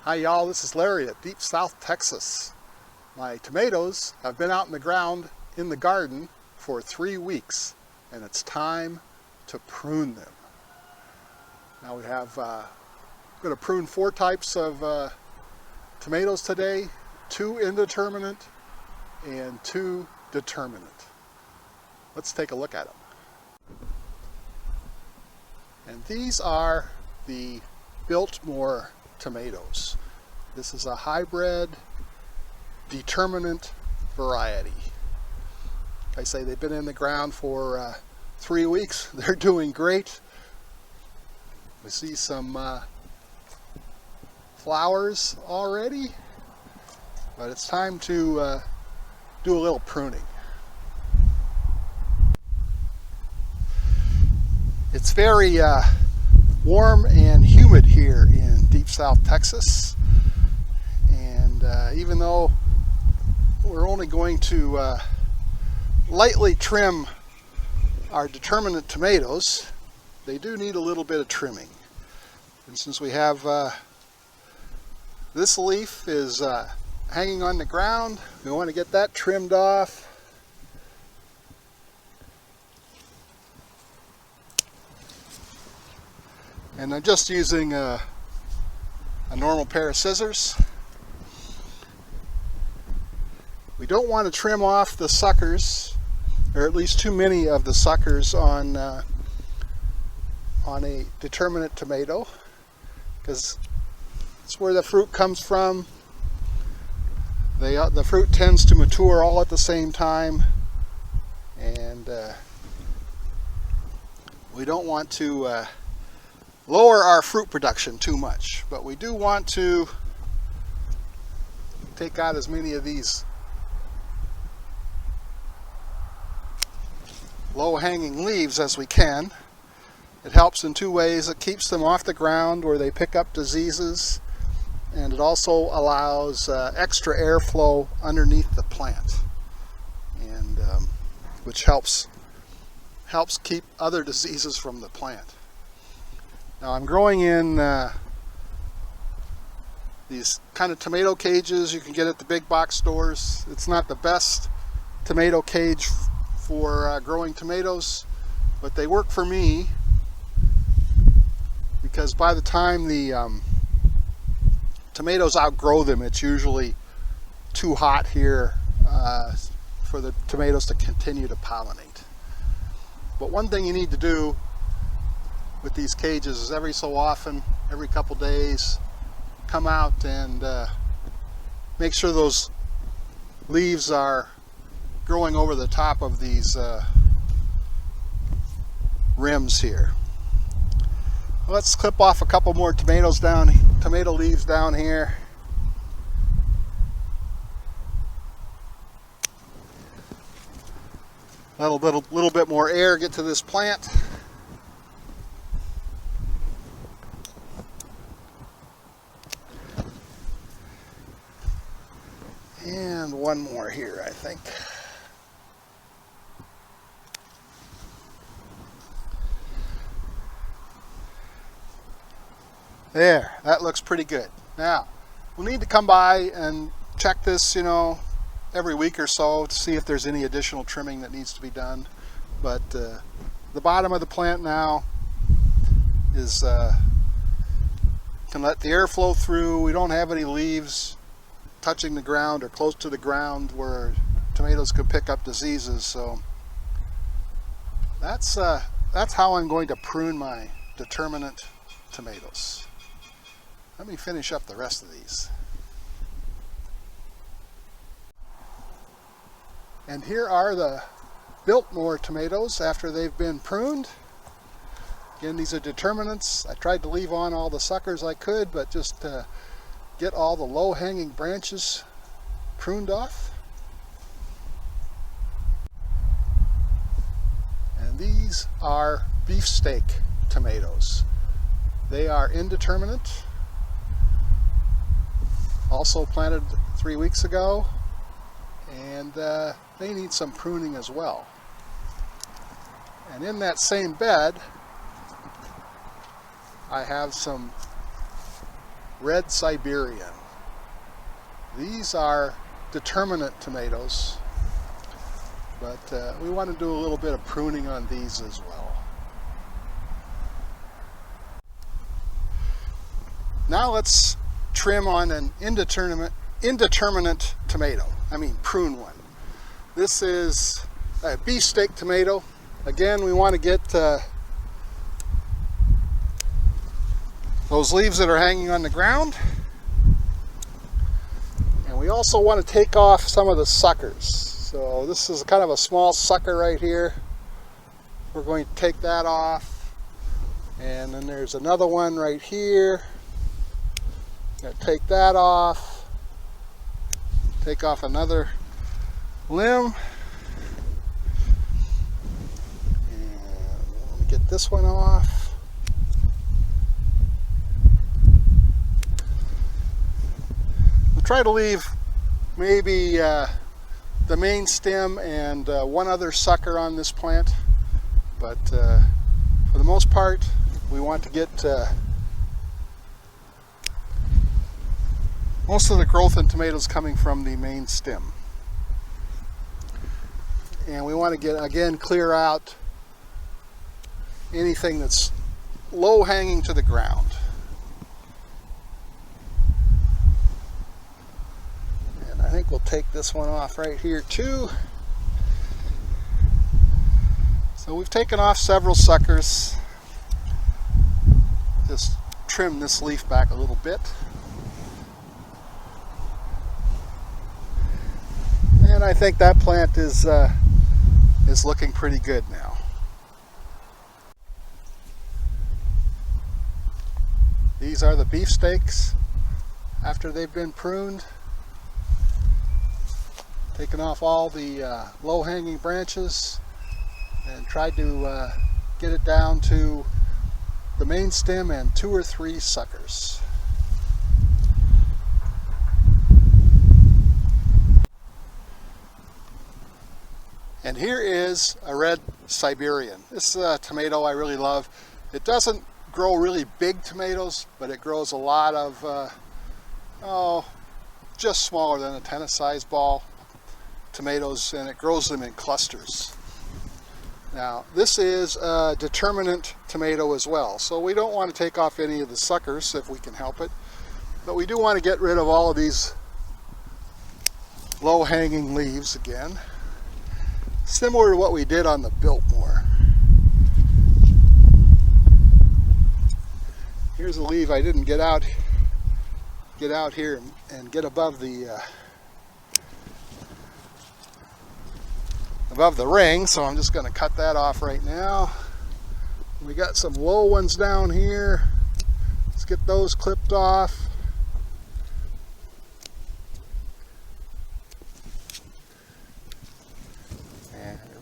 Hi y'all, this is Larry at Deep South Texas. My tomatoes have been out in the ground in the garden for 3 weeks and it's time to prune them. Now we have, we're going to prune 4 types of tomatoes today, 2 indeterminate and 2 determinate. Let's take a look at them. And these are the Biltmore tomatoes. This is a hybrid determinant variety. Like I say, they've been in the ground for 3 weeks. They're doing great. We see some flowers already, but it's time to do a little pruning. It's very warm and humid here in Deep South Texas, and even though we're only going to lightly trim our determinate tomatoes, they do need a little bit of trimming. And since we have this leaf is hanging on the ground, we want to get that trimmed off. And I'm just using a normal pair of scissors. We don't want to trim off the suckers, or at least too many of the suckers on a determinate tomato, because it's where the fruit comes from. The fruit tends to mature all at the same time, and we don't want to lower our fruit production too much, but we do want to take out as many of these low-hanging leaves as we can. It helps in 2 ways. It keeps them off the ground where they pick up diseases, and it also allows extra airflow underneath the plant, and which helps keep other diseases from the plant. Now I'm growing in these kind of tomato cages you can get at the big box stores. It's not the best tomato cage for growing tomatoes, but they work for me, because by the time the tomatoes outgrow them, it's usually too hot here for the tomatoes to continue to pollinate. But one thing you need to do with these cages is every so often, every couple days, come out and make sure those leaves are growing over the top of these rims here. Let's clip off a couple more tomato leaves down here. Let a little bit more air get to this plant. And one more here, I think. There, that looks pretty good. Now, we'll need to come by and check this, every week or so to see if there's any additional trimming that needs to be done. But the bottom of the plant now is can let the air flow through. We don't have any leaves touching the ground or close to the ground where tomatoes could pick up diseases. So that's how I'm going to prune my determinate tomatoes. Let me finish up the rest of these. And here are the Biltmore tomatoes after they've been pruned. Again, these are determinants. I tried to leave on all the suckers I could, but just get all the low-hanging branches pruned off. And these are beefsteak tomatoes. They are indeterminate, also planted 3 weeks ago, and they need some pruning as well. And in that same bed, I have some red Siberian. These are determinant tomatoes, but we want to do a little bit of pruning on these as well. Now let's trim on an indeterminate tomato. Prune one. This is a beefsteak tomato. Again, we want to get those leaves that are hanging on the ground. And we also want to take off some of the suckers. So this is kind of a small sucker right here. We're going to take that off. And then there's another one right here. Going to take that off. Take off another limb. And let me get this one off. We'll try to leave maybe the main stem and one other sucker on this plant, but for the most part we want to get most of the growth in tomatoes coming from the main stem. And we want to get, again, clear out anything that's low hanging to the ground. And I think we'll take this one off right here too. So we've taken off several suckers. Just trim this leaf back a little bit. And I think that plant is looking pretty good now. These are the beefsteaks after they've been pruned. Taken off all the low-hanging branches and tried to get it down to the main stem and 2 or 3 suckers. And here is a red Siberian. This is a tomato I really love. It doesn't grow really big tomatoes, but it grows a lot of, just smaller than a tennis-sized ball tomatoes, and it grows them in clusters. Now, this is a determinant tomato as well, so we don't want to take off any of the suckers if we can help it, but we do want to get rid of all of these low-hanging leaves again. Similar to what we did on the Biltmore. Here's a leaf I didn't get out here and get above the ring, so I'm just going to cut that off right now. We got some low ones down here. Let's get those clipped off.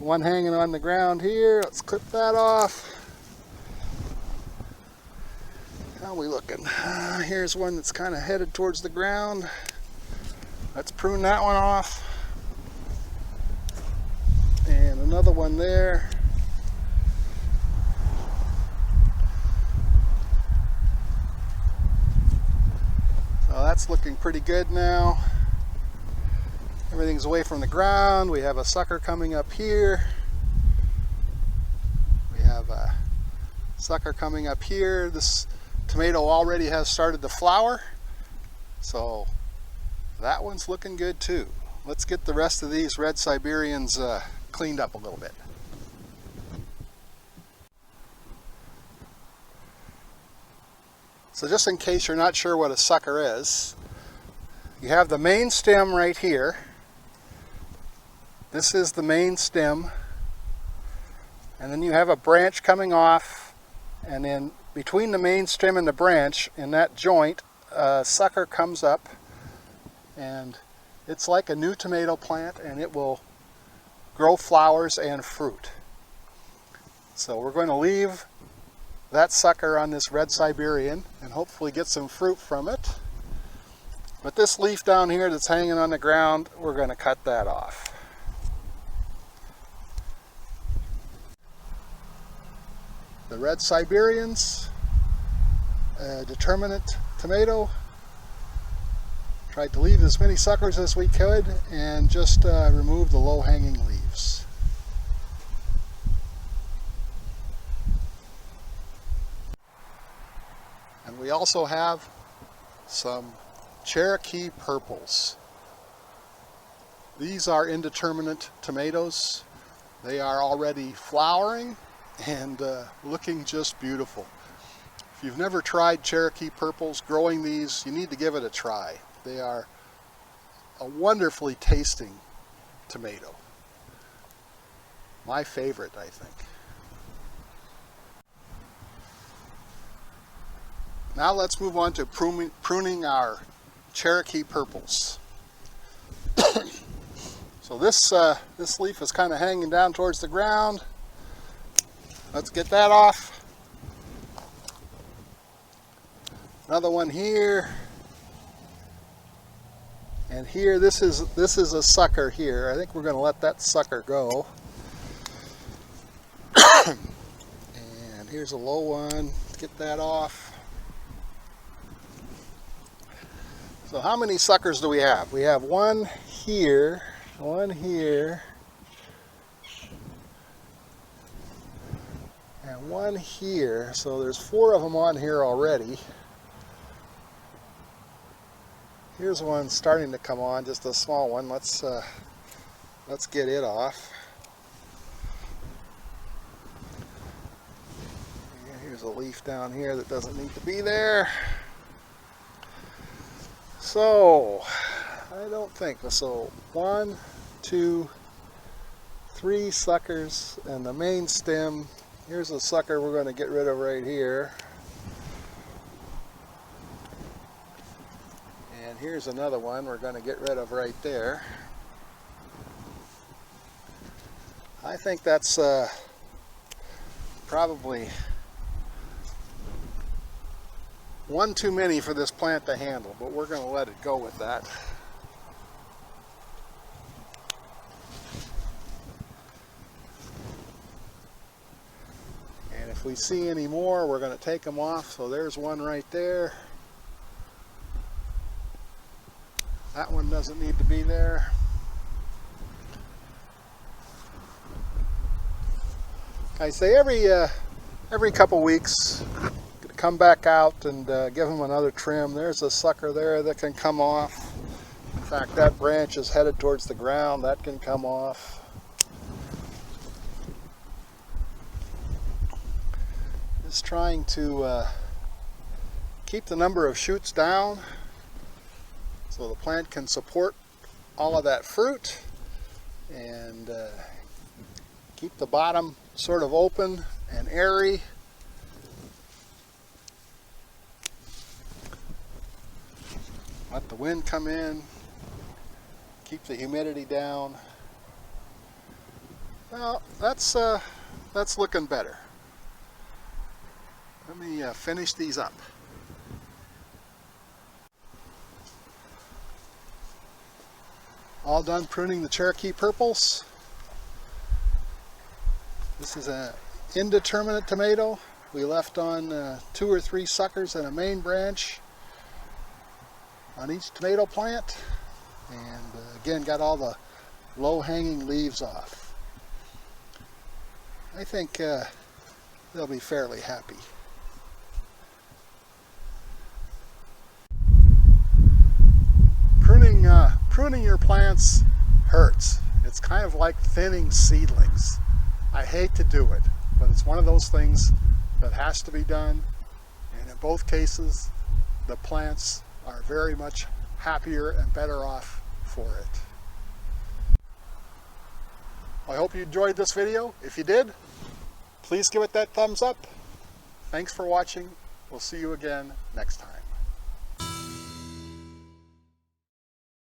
One hanging on the ground here. Let's clip that off. How are we looking? Here's one that's kind of headed towards the ground. Let's prune that one off. And another one there. So that's looking pretty good now. Everything's away from the ground. We have a sucker coming up here. We have a sucker coming up here. This tomato already has started to flower, so that one's looking good too. Let's get the rest of these red Siberians cleaned up a little bit. So just in case you're not sure what a sucker is, you have the main stem right here. This is the main stem, and then you have a branch coming off, and then between the main stem and the branch, in that joint, a sucker comes up, and it's like a new tomato plant, and it will grow flowers and fruit. So we're going to leave that sucker on this red Siberian and hopefully get some fruit from it. But this leaf down here that's hanging on the ground, we're going to cut that off. The red Siberians, determinate tomato, Tried to leave as many suckers as we could and just remove the low-hanging leaves. And we also have some Cherokee purples. These are indeterminate tomatoes. They are already flowering and looking just beautiful. If you've never tried Cherokee purples, growing these, you need to give it a try. They are a wonderfully tasting tomato. My favorite, I think. Now let's move on to pruning our Cherokee purples. So this leaf is kind of hanging down towards the ground. Let's get that off. Another one here. And here, this is a sucker here. I think we're going to let that sucker go. And here's a low one. Let's get that off. So how many suckers do we have? We have one here, and one here. So there's 4 of them on here already. Here's one starting to come on, just a small one. Let's get it off. And here's a leaf down here that doesn't need to be there. So, I don't think so. 1, 2, 3 suckers, and the main stem. Here's a sucker we're going to get rid of right here. And here's another one we're going to get rid of right there. I think that's probably one too many for this plant to handle, but we're going to let it go with that. And if we see any more, we're going to take them off. So there's one right there. That one doesn't need to be there. I say every couple weeks, come back out and give them another trim. There's a sucker there that can come off. In fact, that branch is headed towards the ground. That can come off. Just trying to keep the number of shoots down so the plant can support all of that fruit, and keep the bottom sort of open and airy. Let the wind come in, keep the humidity down. Well, that's looking better. Let me finish these up. All done pruning the Cherokee purples. This is an indeterminate tomato. We left on 2 or 3 suckers and a main branch on each tomato plant, and again got all the low-hanging leaves off. I think they'll be fairly happy. Pruning your plants hurts. It's kind of like thinning seedlings. I hate to do it, but it's one of those things that has to be done, and in both cases the plants are very much happier and better off for it. I hope you enjoyed this video. If you did, please give it that thumbs up. Thanks for watching. We'll see you again next time.